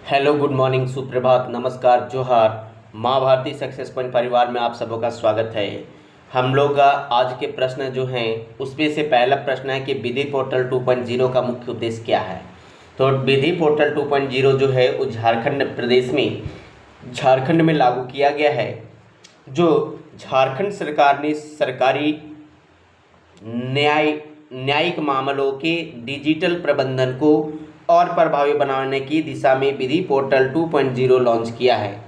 Hello, good morning, सुप्रभात, नमस्कार, जोहार। माँ भारती सक्सेस पॉइंट परिवार में आप सबों का स्वागत है। हम लोग का आज के प्रश्न जो हैं उसमें से पहला प्रश्न है कि विधि पोर्टल 2.0 का मुख्य उद्देश्य क्या है। तो विधि पोर्टल 2.0 जो है वो झारखंड में लागू किया गया है। जो झारखंड सरकार ने सरकारी न्यायिक मामलों के डिजिटल प्रबंधन को और प्रभावी बनाने की दिशा में विधि पोर्टल 2.0 लॉन्च किया है।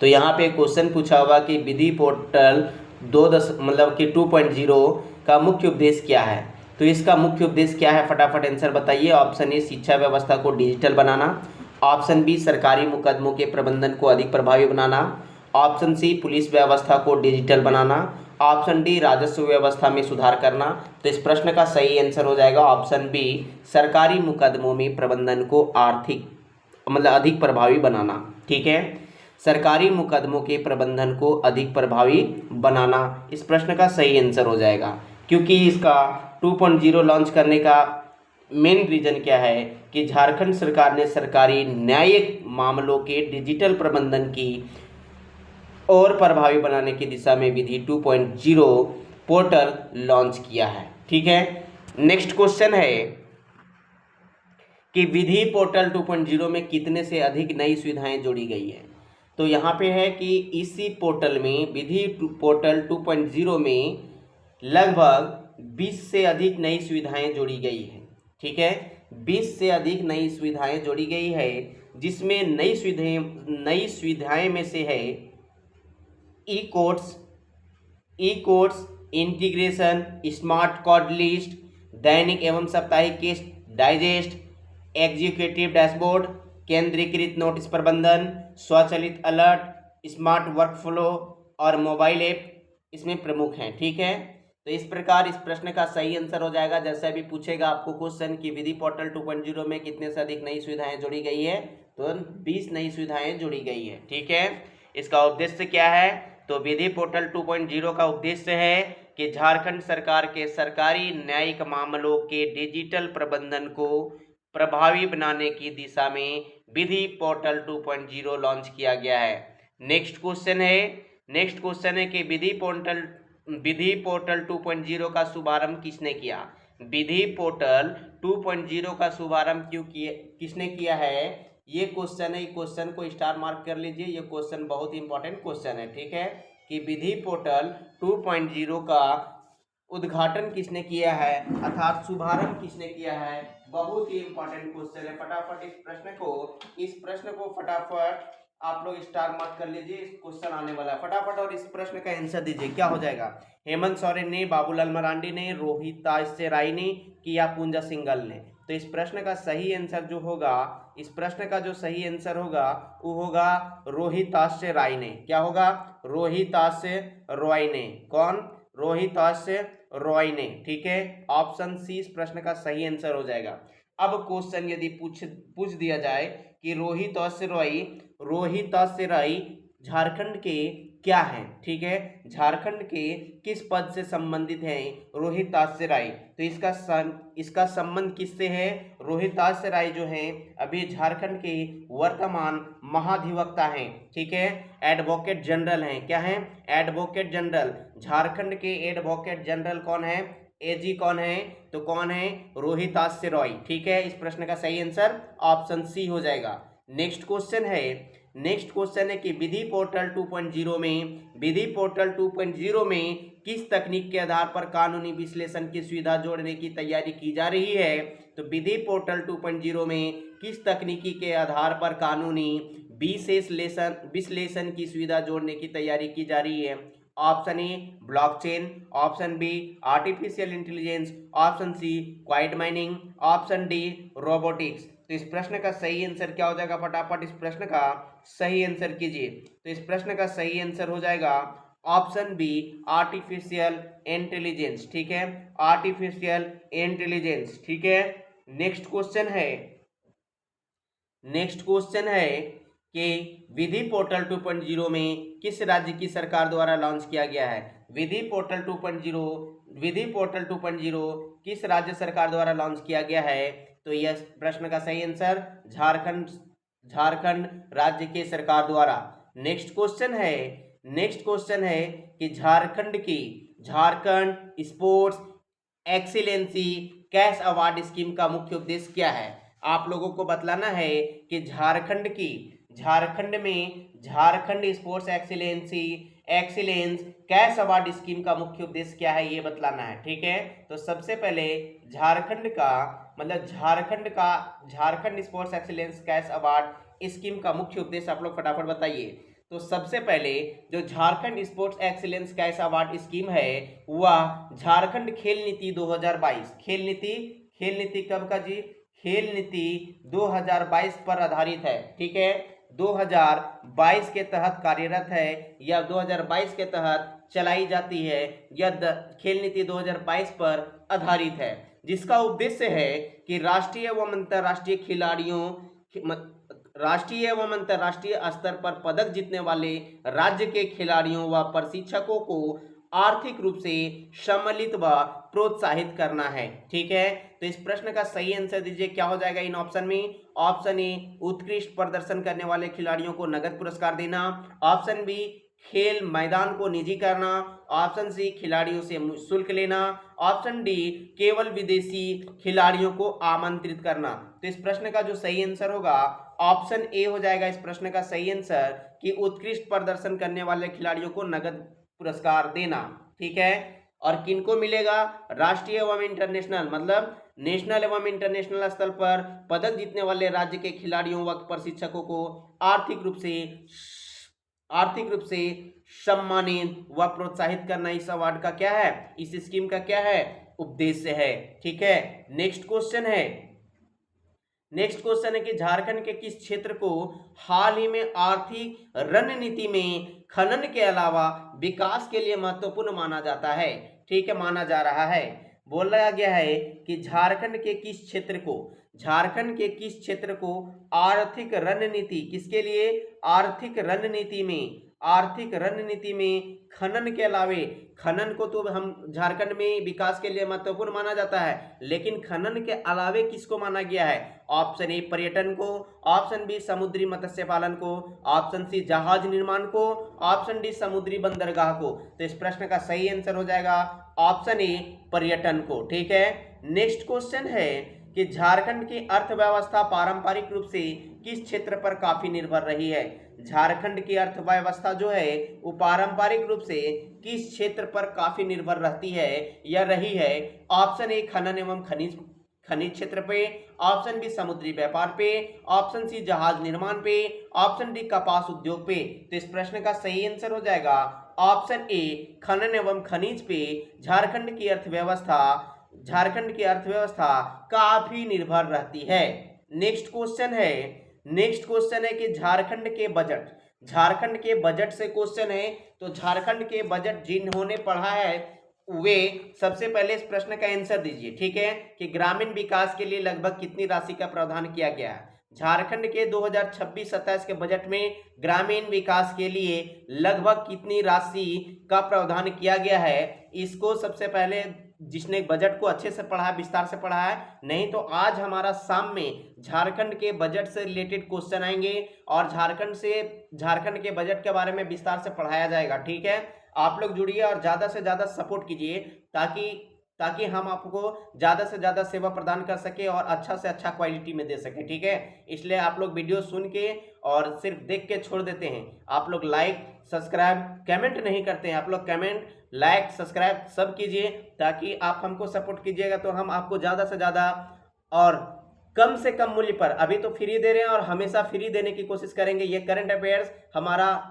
तो यहाँ पे क्वेश्चन पूछा हुआ कि विधि पोर्टल 2.0 का मुख्य उद्देश्य क्या है। तो इसका मुख्य उद्देश्य क्या है, फटाफट आंसर बताइए। ऑप्शन ए शिक्षा व्यवस्था को डिजिटल बनाना, ऑप्शन बी सरकारी मुकदमों के प्रबंधन को अधिक प्रभावी बनाना, ऑप्शन सी पुलिस व्यवस्था को डिजिटल बनाना, ऑप्शन डी राजस्व व्यवस्था में सुधार करना। तो इस प्रश्न का सही आंसर हो जाएगा ऑप्शन बी सरकारी मुकदमों में प्रबंधन को अधिक प्रभावी बनाना। ठीक है, सरकारी मुकदमों के प्रबंधन को अधिक प्रभावी बनाना इस प्रश्न का सही आंसर हो जाएगा। क्योंकि इसका 2.0 लॉन्च करने का मेन रीजन क्या है कि झारखंड सरकार ने सरकारी न्यायिक मामलों के डिजिटल प्रबंधन की और प्रभावी बनाने की दिशा में विधि 2.0 पोर्टल लॉन्च किया है। ठीक है, नेक्स्ट क्वेश्चन है कि विधि पोर्टल 2.0 में कितने से अधिक नई सुविधाएं जोड़ी गई है। तो यहाँ पे है कि इसी पोर्टल में विधि पोर्टल 2.0 में लगभग 20 से अधिक नई सुविधाएं जोड़ी गई है। ठीक है, 20 से अधिक नई सुविधाएं जोड़ी गई है, जिसमें नई सुविधाएं में से है e courts integration, smart card list, दैनिक एवं साप्ताहिक केस डाइजेस्ट, एग्जीक्यूटिव डैशबोर्ड, केंद्रीकृत नोटिस प्रबंधन, स्वचालित अलर्ट, स्मार्ट वर्कफ्लो और मोबाइल ऐप इसमें प्रमुख हैं। ठीक है, तो इस प्रकार इस प्रश्न का सही आंसर हो जाएगा। जैसे अभी पूछेगा आपको क्वेश्चन कि विधि पोर्टल 2.0 में कितने से अधिक नई सुविधाएं जोड़ी गई है, तो 20 नई सुविधाएं जोड़ी गई है। ठीक है, इसका उद्देश्य क्या है, तो विधि पोर्टल 2.0 का उद्देश्य है कि झारखंड सरकार के सरकारी न्यायिक मामलों के डिजिटल प्रबंधन को प्रभावी बनाने की दिशा में विधि पोर्टल 2.0 लॉन्च किया गया है। नेक्स्ट क्वेश्चन है कि विधि पोर्टल 2.0 का शुभारंभ किसने किया। विधि पोर्टल 2.0 का शुभारंभ किसने किया है, ये क्वेश्चन है। ये क्वेश्चन को स्टार मार्क कर लीजिए, ये क्वेश्चन बहुत ही इंपॉर्टेंट क्वेश्चन है। ठीक है, कि विधि पोर्टल 2.0 का उद्घाटन किसने किया है अर्थात शुभारंभ किसने किया है, बहुत ही इंपॉर्टेंट क्वेश्चन है। फटाफट इस प्रश्न को फटाफट आप लोग स्टार मार्क कर लीजिए, इस क्वेश्चन आने वाला है फटाफट, और इस प्रश्न का आंसर दीजिए क्या हो जाएगा। हेमंत सोरेन ने, बाबूलाल मरांडी ने, रोहिताश्य राय ने कि या पूंजा सिंघल ने। तो इस प्रश्न का सही आंसर जो होगा, इस प्रश्न का जो सही आंसर होगा वो होगा रोहिताश्य राय ने। क्या होगा, रोहिताश्य रॉय ने। कौन, रोहिताश्य रॉय ने। ठीक है, ऑप्शन सी इस प्रश्न का सही आंसर हो जाएगा। अब क्वेश्चन यदि पूछ दिया जाए कि रोहिताश्य रॉय झारखंड के क्या है। ठीक है, झारखंड के किस पद से संबंधित है रोहिताश्य राय। तो इसका संबंध किससे है, रोहिताश्य राय जो है अभी झारखंड के वर्तमान महाधिवक्ता हैं। ठीक है, एडवोकेट जनरल हैं। क्या हैं, एडवोकेट जनरल। झारखंड के एडवोकेट जनरल कौन है, एजी कौन है, तो कौन है, रोहिताश्य रॉय। ठीक है, इस प्रश्न का सही आंसर ऑप्शन सी हो जाएगा। नेक्स्ट क्वेश्चन है कि विधि पोर्टल 2.0 में किस तकनीक के आधार पर कानूनी विश्लेषण की सुविधा जोड़ने की तैयारी की जा रही है। तो विधि पोर्टल 2.0 में किस तकनीकी के आधार पर कानूनी विश्लेषण की सुविधा जोड़ने की तैयारी की जा रही है। Option A blockchain, option B artificial intelligence, option C क्वाइट माइनिंग, ऑप्शन डी रोबोटिक्स। तो इस प्रश्न का सही आंसर क्या हो जाएगा, फटाफट इस प्रश्न का सही आंसर कीजिए। तो इस प्रश्न का सही आंसर हो जाएगा ऑप्शन बी आर्टिफिशियल इंटेलिजेंस। ठीक है, आर्टिफिशियल इंटेलिजेंस। ठीक है, नेक्स्ट क्वेश्चन है कि विधि पोर्टल 2.0 में किस राज्य की सरकार द्वारा लॉन्च किया गया है। विधि पोर्टल 2.0 किस राज्य सरकार द्वारा लॉन्च किया गया है। तो यह प्रश्न का सही आंसर झारखंड राज्य के सरकार द्वारा। नेक्स्ट क्वेश्चन है कि Jharkhand sports excellency cash award scheme का मुख्य उद्देश्य क्या है। आप लोगों को बतलाना है कि झारखंड में Jharkhand sports excellence cash award scheme का मुख्य उद्देश्य क्या है, ये बतलाना है। ठीक है, तो सबसे पहले Jharkhand sports excellence cash award scheme का मुख्य उद्देश्य आप लोग फटाफट बताइए। तो सबसे पहले जो Jharkhand sports excellence cash award scheme है वह झारखंड खेल नीति 2022 खेल नीति कब का जी, खेल नीति 2022 पर आधारित है। ठीक है, 2022 के तहत कार्यरत है या 2022 के तहत चलाई जाती है। यह खेल नीति 2022 पर आधारित है, जिसका उद्देश्य है कि राष्ट्रीय एवं अंतर्राष्ट्रीय स्तर पर पदक जीतने वाले राज्य के खिलाड़ियों व प्रशिक्षकों को आर्थिक रूप से सम्मिलित व प्रोत्साहित करना है। ठीक है, तो इस प्रश्न का सही आंसर दीजिए, क्या हो जाएगा इन ऑप्शन में। ऑप्शन ए, उत्कृष्ट प्रदर्शन करने वाले खिलाड़ियों को नगद पुरस्कार देना। ऑप्शन बी, खेल मैदान को निजी करना। ऑप्शन सी, खिलाड़ियों से शुल्क लेना। ऑप्शन डी, केवल विदेशी खिलाड़ियों को आमंत्रित करना। तो इस प्रश्न का जो सही आंसर होगा ऑप्शन ए हो जाएगा इस प्रश्न का सही आंसर, कि उत्कृष्ट प्रदर्शन करने वाले खिलाड़ियों को नगद पुरस्कार देना। ठीक है, और किनको मिलेगा, राष्ट्रीय एवं इंटरनेशनल मतलब नेशनल एवं इंटरनेशनल स्तर पर पदक जीतने वाले राज्य के खिलाड़ियों व प्रशिक्षकों को आर्थिक रूप से सम्मानित व प्रोत्साहित करना इस अवार्ड का क्या है, इस स्कीम का क्या है, उद्देश्य है। ठीक है, नेक्स्ट क्वेश्चन है कि झारखंड के किस क्षेत्र को हाल ही में आर्थिक रणनीति में खनन के अलावा विकास के लिए महत्वपूर्ण माना जाता है। ठीक है, माना जा रहा है। बोला गया है कि झारखंड के किस क्षेत्र को आर्थिक रणनीति किसके लिए, आर्थिक रणनीति में खनन के अलावे, खनन को तो हम झारखंड में विकास के लिए महत्वपूर्ण माना जाता है, लेकिन खनन के अलावे किसको माना गया है। ऑप्शन ए, पर्यटन को। ऑप्शन बी, समुद्री मत्स्य पालन को। ऑप्शन सी, जहाज निर्माण को। ऑप्शन डी, समुद्री बंदरगाह को। तो इस प्रश्न का सही आंसर हो जाएगा ऑप्शन ए, पर्यटन को। ठीक है, नेक्स्ट क्वेश्चन है कि झारखंड की अर्थव्यवस्था पारंपरिक रूप से किस क्षेत्र पर काफी निर्भर रही है। झारखंड की अर्थव्यवस्था जो है वो पारंपरिक रूप से किस क्षेत्र पर काफी निर्भर रहती है या रही है। ऑप्शन ए, खनन एवं खनिज क्षेत्र पे। ऑप्शन बी, समुद्री व्यापार पे। ऑप्शन सी, जहाज निर्माण पे। ऑप्शन डी, कपास उद्योग पे। तो इस प्रश्न का सही आंसर हो जाएगा ऑप्शन ए, खनन एवं खनिज पे झारखंड की अर्थव्यवस्था काफी निर्भर रहती है। नेक्स्ट क्वेश्चन है कि झारखंड के बजट से क्वेश्चन है। तो झारखंड के बजट जिन्होंने पढ़ा है वे सबसे पहले इस प्रश्न का आंसर दीजिए। ठीक है, कि ग्रामीण विकास के लिए लगभग कितनी राशि का प्रावधान किया गया है। झारखंड के 2026-27 के बजट में ग्रामीण विकास के लिए लगभग कितनी राशि का प्रावधान किया गया है, इसको सबसे पहले जिसने बजट को अच्छे से पढ़ा है, विस्तार से पढ़ा है, नहीं तो आज हमारा शाम में झारखंड के बजट से रिलेटेड क्वेश्चन आएंगे और झारखंड के बजट के बारे में विस्तार से पढ़ाया जाएगा। ठीक है, आप लोग जुड़िए और ज़्यादा से ज़्यादा सपोर्ट कीजिए ताकि हम आपको ज़्यादा से ज़्यादा सेवा प्रदान कर सके और अच्छा से अच्छा क्वालिटी में दे सके। ठीक है, इसलिए आप लोग वीडियो सुन के और सिर्फ देख के छोड़ देते हैं। आप लोग लाइक सब्सक्राइब कमेंट नहीं करते हैं। आप लोग कमेंट लाइक सब्सक्राइब सब कीजिए ताकि आप हमको सपोर्ट कीजिएगा तो हम आपको ज़्यादा से ज़्यादा और कम से कम मूल्य पर, अभी तो फ्री दे रहे हैं और हमेशा फ्री देने की कोशिश करेंगे। ये करंट अफेयर्स हमारा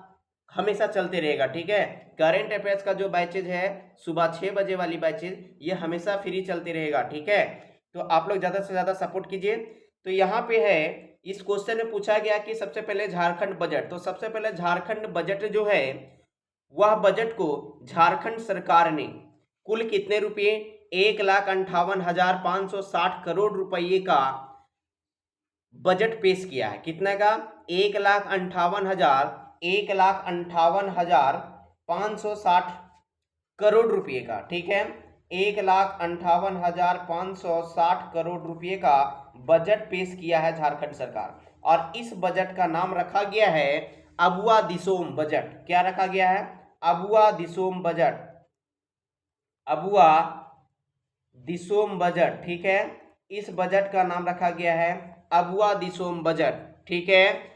हमेशा चलते रहेगा। ठीक है, करंट अफेयर्स का जो बैचेज है सुबह 6 बजे वाली बैचेज ये हमेशा फ्री चलते रहेगा। ठीक है, तो आप लोग ज़्यादा से ज़्यादा सपोर्ट कीजिए। तो यहाँ पे है इस क्वेश्चन में पूछा गया कि सबसे पहले झारखंड बजट, तो सबसे पहले झारखंड बजट जो है वह बजट को झारखंड सरकार ने कुल कितने रुपये 1,58,560 करोड़ रुपये का बजट पेश किया है। कितना का, 1,58,560 करोड़ रुपये का। ठीक है, 1,58,560 करोड़ रुपये का बजट पेश किया है झारखंड सरकार। और इस बजट का नाम रखा गया है अबुआ दिसोम बजट। क्या रखा गया है? Abua Disom budget, Abua Disom budget. ठीक है, इस बजट का नाम रखा गया है अबुआ दिसोम बजट। ठीक है,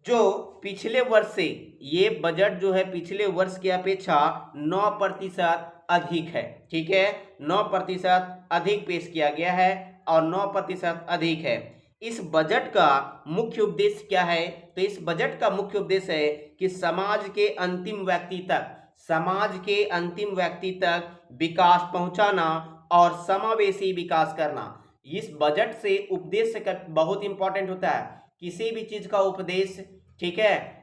जो पिछले वर्ष से ये बजट जो है पिछले वर्ष की अपेक्षा 9% अधिक है। ठीक है, 9% अधिक पेश किया गया है और 9% अधिक है। इस बजट का मुख्य उद्देश्य क्या है? तो इस बजट का मुख्य उद्देश्य है कि समाज के अंतिम व्यक्ति तक, समाज के अंतिम व्यक्ति तक विकास पहुंचाना और समावेशी विकास करना। इस बजट से उपदेश का बहुत इंपॉर्टेंट होता है। किसी भी चीज का उपदेश, ठीक है,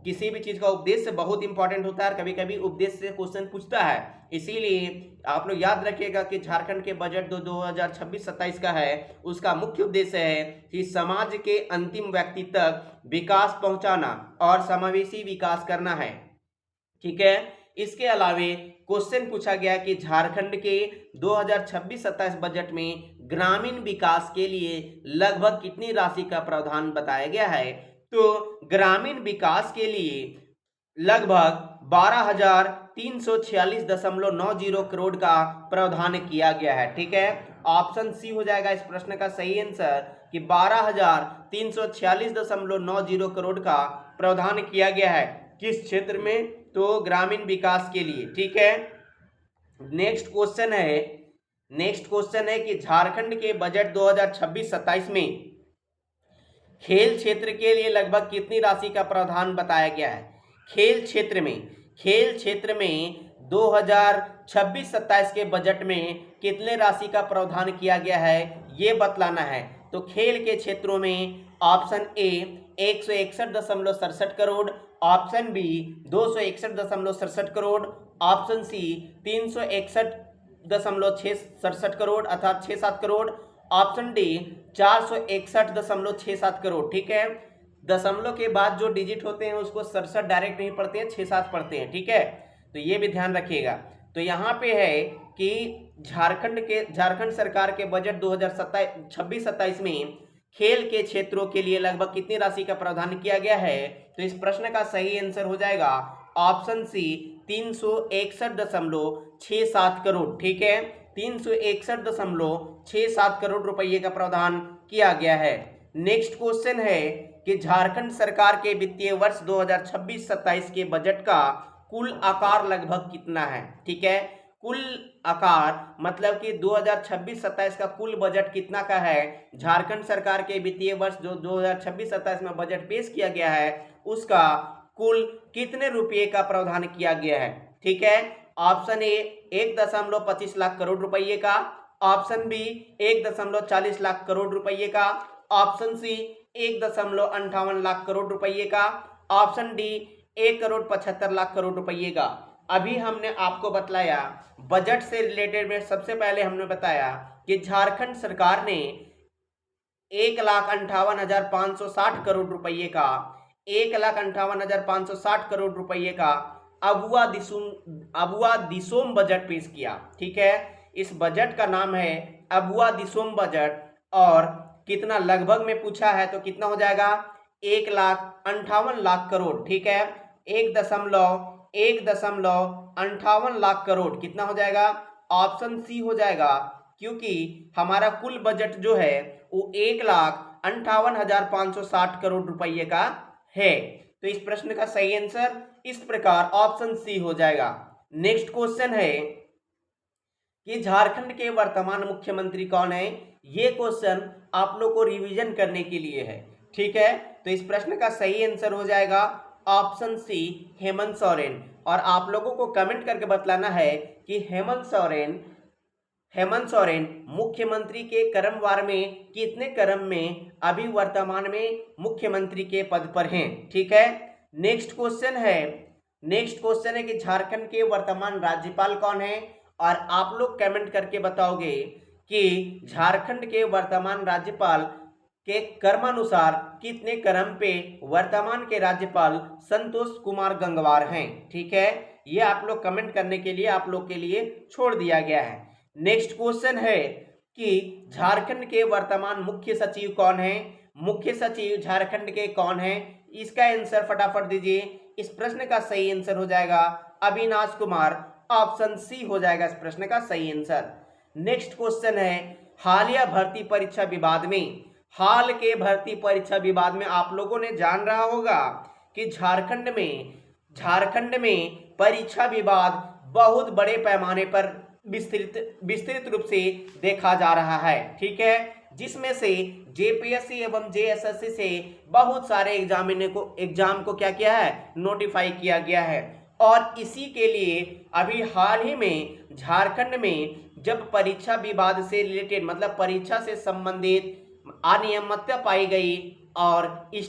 किसी भी चीज का उद्देश्य बहुत इंपॉर्टेंट होता है। कभी कभी उद्देश्य से क्वेश्चन पूछता है, इसीलिए आप लोग याद रखिएगा कि झारखंड के बजट 2026-27 का है, उसका मुख्य उद्देश्य है कि समाज के अंतिम व्यक्ति तक विकास पहुंचाना और समावेशी विकास करना है। ठीक है, इसके अलावे क्वेश्चन पूछा गया कि झारखंड के 2026-27 बजट में ग्रामीण विकास के लिए लगभग कितनी राशि का प्रावधान बताया गया है? तो ग्रामीण विकास के लिए लगभग 12,346.90 करोड़ का प्रावधान किया गया है। ठीक है, ऑप्शन सी हो जाएगा इस प्रश्न का सही आंसर कि 12,346.90 करोड़ का प्रावधान किया गया है। किस क्षेत्र में? तो ग्रामीण विकास के लिए। ठीक है, नेक्स्ट क्वेश्चन है कि झारखंड के बजट 2026-27 में खेल क्षेत्र के लिए लगभग कितनी राशि का प्रावधान बताया गया है? खेल क्षेत्र में 2026-27 के बजट में कितने राशि का प्रावधान किया गया है, ये बतलाना है। तो खेल के क्षेत्रों में option A 161.67 crore, option B 261.67 crore, option C 361.67 crore अर्थात 6-7 करोड़, ऑप्शन डी 461.67 करोड़। ठीक है, दशमलव के बाद जो डिजिट होते हैं उसको 67 डायरेक्ट नहीं पढ़ते हैं, 6-7 पढ़ते हैं। ठीक है, तो ये भी ध्यान रखिएगा। तो यहाँ पे है कि झारखंड सरकार के बजट 2026-27 में खेल के क्षेत्रों के लिए लगभग कितनी राशि का प्रावधान किया गया है? तो इस प्रश्न का सही आंसर हो जाएगा ऑप्शन सी 361.67 करोड़। ठीक है, 361.67 करोड़ रुपये का प्रावधान किया गया है। नेक्स्ट क्वेश्चन है कि झारखंड सरकार के वित्तीय वर्ष 2026-27 के बजट का कुल आकार लगभग कितना है? ठीक है, कुल आकार मतलब कि 2026-27 का कुल बजट कितना का है? झारखंड सरकार के वित्तीय वर्ष जो 2026-27 में बजट पेश किया गया है उसका कुल कितने रुपये का प्रावधान किया गया है? ठीक है, ऑप्शन ए 1.25 लाख करोड़ रुपये का, ऑप्शन बी 1.40 लाख करोड़ रुपये का, ऑप्शन सी 1.58 लाख करोड़ रुपये का, ऑप्शन डी 1,75 करोड़ रुपये का। अभी हमने आपको बतलाया बजट से रिलेटेड में सबसे पहले हमने बताया कि झारखंड सरकार ने 1,58,560 करोड़ रुपये का 1,58,560 करोड़ रुपये का अबुआ दिसोम बजट पेश किया। ठीक है, इस बजट का नाम है अबुआ दिसोम बजट और कितना लगभग में पूछा है तो कितना हो जाएगा? 1,58,00,000 करोड़। ठीक है, 1.58 लाख करोड़ कितना हो जाएगा? ऑप्शन सी हो जाएगा, क्योंकि हमारा कुल बजट जो है वो 1,58,560 करोड़ रुपये का है। तो इस प्रश्न का सही आंसर इस प्रकार ऑप्शन सी हो जाएगा। नेक्स्ट क्वेश्चन है कि झारखंड के वर्तमान मुख्यमंत्री कौन है? ये क्वेश्चन आप लोग को रिवीजन करने के लिए है। ठीक है, तो इस प्रश्न का सही आंसर हो जाएगा ऑप्शन सी हेमंत सोरेन। और आप लोगों को कमेंट करके बतलाना है कि हेमंत सोरेन मुख्यमंत्री के क्रमवार में कितने क्रम में अभी वर्तमान में मुख्यमंत्री के पद पर हैं। ठीक है, नेक्स्ट क्वेश्चन है कि झारखंड के वर्तमान राज्यपाल कौन है? और आप लोग कमेंट करके बताओगे कि झारखंड के वर्तमान राज्यपाल के क्रमानुसार कितने क्रम पे वर्तमान के राज्यपाल संतोष कुमार गंगवार हैं। ठीक है, ये आप लोग कमेंट करने के लिए आप लोग के लिए छोड़ दिया गया है। नेक्स्ट क्वेश्चन है कि झारखंड के वर्तमान मुख्य सचिव कौन है? मुख्य सचिव झारखंड के कौन है? इसका आंसर फटाफट दीजिए। इस प्रश्न का सही आंसर हो जाएगा अविनाश कुमार, ऑप्शन सी हो जाएगा इस प्रश्न का सही आंसर। नेक्स्ट क्वेश्चन है, हालिया भर्ती परीक्षा विवाद में, हाल के भर्ती परीक्षा विवाद में आप लोगों ने जान रहा होगा कि झारखंड में परीक्षा विवाद बहुत बड़े पैमाने पर विस्तृत रूप से देखा जा रहा है, ठीक है, जिसमें से जेपीएससी एवं जेएसएससी से बहुत सारे एग्जाम को क्या किया है, नोटिफाई किया गया है। और इसी के लिए अभी हाल ही में झारखंड में जब परीक्षा विवाद से रिलेटेड मतलब परीक्षा से संबंधित अनियमितता पाई गई और जब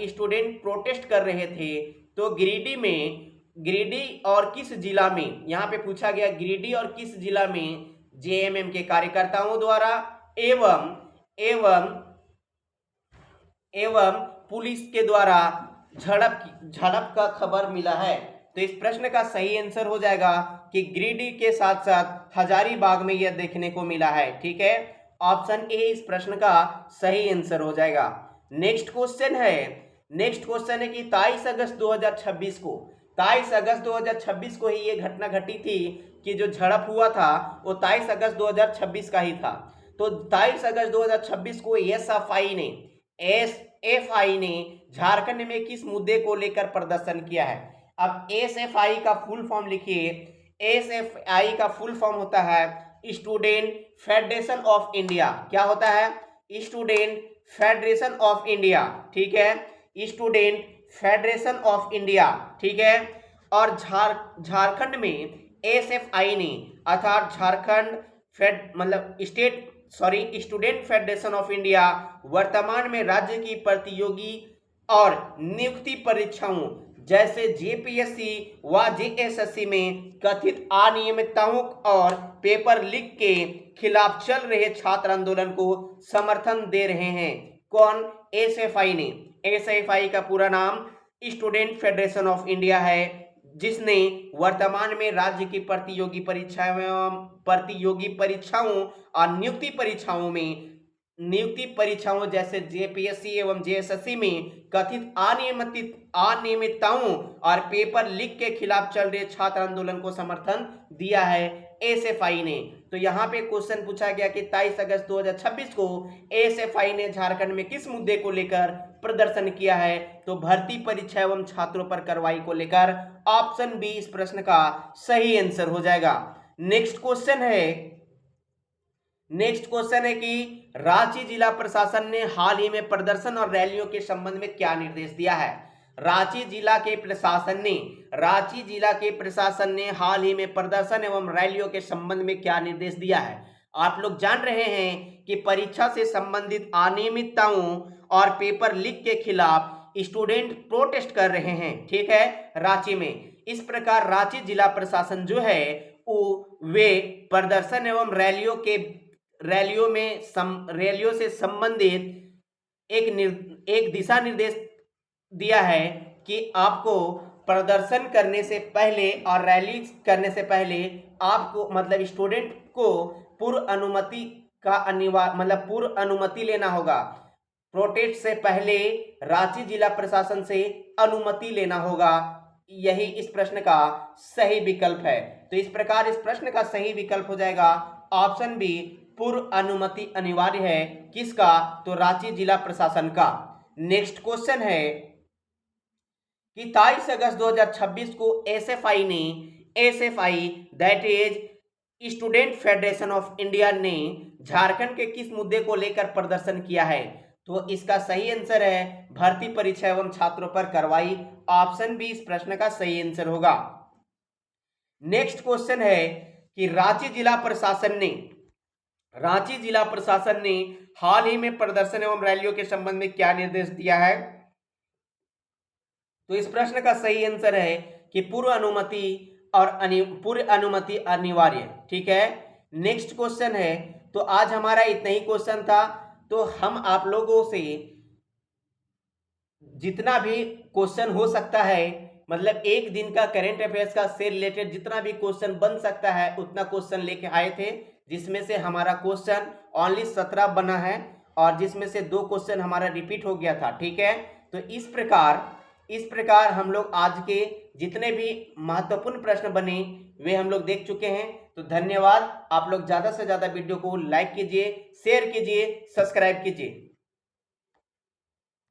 स्टूडेंट प्रोटेस्ट कर रहे थे तो गिरिडीह और किस जिला में, यहाँ पे पूछा गया गिरिडीह और किस जिला में जेएमएम के कार्यकर्ताओं द्वारा एवं पुलिस के द्वारा झड़प का खबर मिला है। तो इस प्रश्न का सही आंसर हो जाएगा कि गिरिडीह के साथ साथ हजारीबाग में यह देखने को मिला है, ठीक है, ऑप्शन ए इस प्रश्न का सही आंसर हो जाएगा। नेक्स्ट क्वेश्चन है कि 23 अगस्त 2026 को ही ये घटना घटी थी कि जो झड़प हुआ था वो 23 अगस्त 2026 का ही था। तो 23 अगस्त 2026 को एसएफआई ने झारखंड में किस मुद्दे को लेकर प्रदर्शन किया है? अब एसएफआई का फुल फॉर्म लिखिए। एसएफआई का फुल फॉर्म होता है स्टूडेंट फेडरेशन ऑफ इंडिया। क्या होता है? स्टूडेंट फेडरेशन ऑफ इंडिया, ठीक है, स्टूडेंट फेडरेशन ऑफ इंडिया, ठीक है। और झारखंड में एसएफआई ने अर्थात स्टूडेंट फेडरेशन ऑफ इंडिया वर्तमान में राज्य की प्रतियोगी और नियुक्ति परीक्षाओं जैसे जेपीएससी व जेएसएससी में कथित अनियमितताओं और पेपर लीक के खिलाफ चल रहे छात्र आंदोलन को समर्थन दे रहे हैं। कौन? एसएफआई ने। एसएफआई का पूरा नाम स्टूडेंट फेडरेशन ऑफ इंडिया है, जिसने वर्तमान में राज्य की प्रतियोगी परीक्षाओं और नियुक्ति परीक्षाओं जैसे जेपीएससी एवं जेएसएससी में कथित अनियमितताओं और पेपर लीक के खिलाफ चल रहे छात्र आंदोलन को समर्थन दिया है एसएफआई ने। तो यहाँ पे क्वेश्चन पूछा गया कि 23 अगस्त 2026 को एसएफआई ने झारखंड में किस मुद्दे को लेकर प्रदर्शन किया है? तो भर्ती परीक्षा एवं छात्रों पर कार्रवाई को लेकर। ऑप्शन बी इस प्रश्न का सही आंसर हो जाएगा। नेक्स्ट क्वेश्चन है कि रांची जिला प्रशासन ने हाल ही में प्रदर्शन और रैलियों के संबंध में क्या निर्देश दिया है? रांची जिला के प्रशासन ने हाल ही में प्रदर्शन एवं रैलियों के संबंध में क्या निर्देश दिया है? आप लोग जान रहे हैं कि परीक्षा से संबंधित अनियमितताओं और पेपर लीक के खिलाफ स्टूडेंट प्रोटेस्ट कर रहे हैं, ठीक है, रांची में। इस प्रकार रांची जिला प्रशासन जो है वे प्रदर्शन एवं रैलियों से संबंधित एक दिशा निर्देश दिया है कि आपको प्रदर्शन करने से पहले और रैली करने से पहले आपको मतलब स्टूडेंट को पूर्व अनुमति लेना होगा। प्रोटेस्ट से पहले रांची जिला प्रशासन से अनुमति लेना होगा। यही इस प्रश्न का सही विकल्प है। तो इस प्रकार इस प्रश्न का सही विकल्प हो जाएगा ऑप्शन बी, पूर्व अनुमति अनिवार्य है। किसका? तो रांची जिला प्रशासन का। नेक्स्ट क्वेश्चन है कि 23 अगस्त 2026 को SFI that is student federation of India ने झारखंड के किस मुद्दे को लेकर प्रदर्शन किया है? तो इसका सही आंसर है भर्ती परीक्षा एवं छात्रों पर कार्रवाई। ऑप्शन बी इस प्रश्न का सही आंसर होगा। नेक्स्ट क्वेश्चन है कि रांची जिला प्रशासन ने हाल ही में प्रदर्शन एवं रैलियों के संबंध में क्या निर्देश दिया है? तो इस प्रश्न का सही आंसर है कि पूर्व अनुमति अनिवार्य, ठीक है। नेक्स्ट क्वेश्चन है, तो आज हमारा इतना ही क्वेश्चन था। तो हम आप लोगों से जितना भी क्वेश्चन हो सकता है, मतलब एक दिन का करंट अफेयर्स का से रिलेटेड जितना भी क्वेश्चन बन सकता है उतना क्वेश्चन लेके आए थे, जिसमें से हमारा क्वेश्चन ओनली 17 बना है और जिसमें से 2 क्वेश्चन हमारा रिपीट हो गया था। ठीक है, तो इस प्रकार हम लोग आज के जितने भी महत्वपूर्ण प्रश्न बने वे हम लोग देख चुके हैं। तो धन्यवाद। आप लोग ज़्यादा से ज़्यादा वीडियो को लाइक कीजिए, शेयर कीजिए, सब्सक्राइब कीजिए।